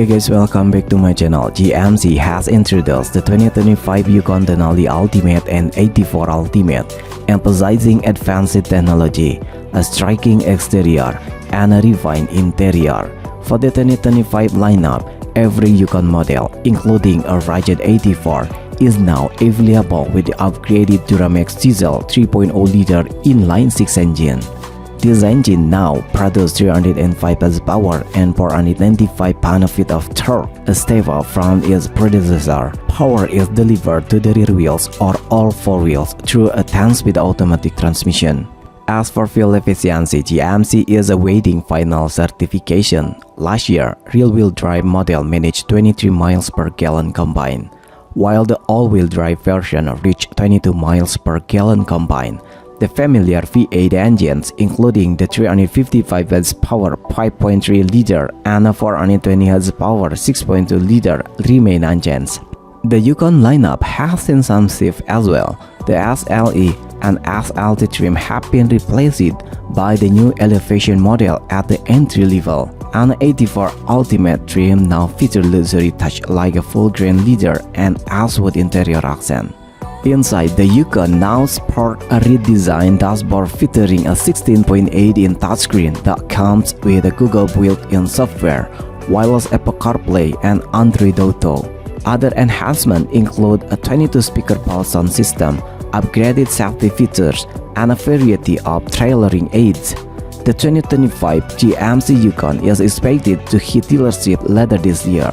Okay guys, welcome back to my channel. GMC has introduced the 2025 Yukon Denali Ultimate and 84 Ultimate, emphasizing advanced technology, a striking exterior, and a refined interior. For the 2025 lineup, every Yukon model, including a rugged 84, is now available with the upgraded Duramax diesel 3.0-liter inline-6 engine. This engine now produces 305 horsepower and 495 pound-feet of torque, a step up from its predecessor. Power is delivered to the rear wheels or all four wheels through a 10-speed automatic transmission. As for fuel efficiency, GMC is awaiting final certification. Last year, rear-wheel drive model managed 23 miles per gallon combined, while the all-wheel drive version reached 22 miles per gallon combined. The familiar V8 engines, including the 355 horsepower 5.3-liter and a 420 horsepower 6.2-liter, remain unchanged. The Yukon lineup has seen some shift as well. The SLE and SLT trim have been replaced by the new elevation model at the entry level. An 84 Ultimate trim now features luxury touch like a full-grain leather and Ashwood interior accent. Inside, the Yukon now sports a redesigned dashboard featuring a 16.8-inch touchscreen that comes with a Google built-in software, wireless Apple CarPlay, and Android Auto. Other enhancements include a 22-speaker Pulse sound system, upgraded safety features, and a variety of trailering aids. The 2025 GMC Yukon is expected to hit dealership later this year.